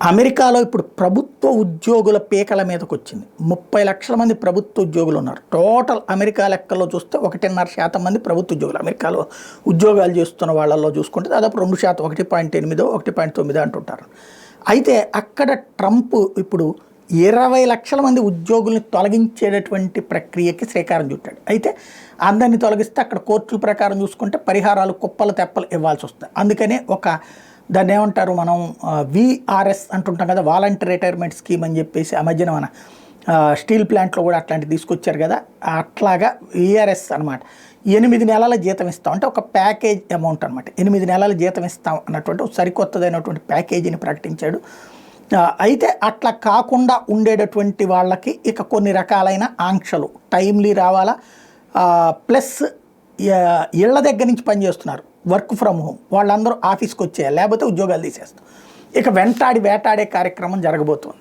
అమెరికాలో ఇప్పుడు ప్రభుత్వ ఉద్యోగుల పీకల మీదకి వచ్చింది. 30 లక్షల మంది ప్రభుత్వ ఉద్యోగులు ఉన్నారు. టోటల్ అమెరికా లెక్కల్లో చూస్తే 1.5% మంది ప్రభుత్వ ఉద్యోగులు. అమెరికాలో ఉద్యోగాలు చేస్తున్న వాళ్ళల్లో చూసుకుంటే దాదాపు 2%, 1.8, 1.9 అంటుంటారు. అయితే అక్కడ ట్రంప్ ఇప్పుడు 20 లక్షల మంది ఉద్యోగుల్ని తొలగించేటటువంటి ప్రక్రియకి శ్రీకారం చుట్టాడు. అయితే అందరినీ తొలగిస్తే అక్కడ కోర్టుల ప్రకారం చూసుకుంటే పరిహారాలు కుప్పలు తెప్పలు ఇవ్వాల్సి వస్తుంది. అందుకనే దాన్ని ఏమంటారు మనం విఆర్ఎస్ అంటుంటాం కదా, వాలంటీర్ రిటైర్మెంట్ స్కీమ్ అని చెప్పేసి ఆ మధ్యన మన స్టీల్ ప్లాంట్లో కూడా అట్లాంటివి తీసుకొచ్చారు కదా, అట్లాగా విఆర్ఎస్ అనమాట. 8 నెలల జీతం ఇస్తాం అంటే ఒక ప్యాకేజ్ అమౌంట్ అనమాట. 8 నెలల జీతం ఇస్తాం అన్నటువంటి సరికొత్తదైనటువంటి ప్యాకేజీని ప్రకటించాడు. అయితే అట్లా కాకుండా ఉండేటటువంటి వాళ్ళకి ఇక కొన్ని రకాలైన ఆంక్షలు, టైమ్లీ రావాలా, ప్లస్ ఇళ్ల దగ్గర నుంచి పనిచేస్తున్నారు, వర్క్ ఫ్రమ్ హోమ్, వాళ్ళందరూ ఆఫీస్కి వచ్చేయాలి, లేకపోతే ఉద్యోగాలు తీసేస్తాం. ఇక వేటాడే కార్యక్రమం జరగబోతోంది.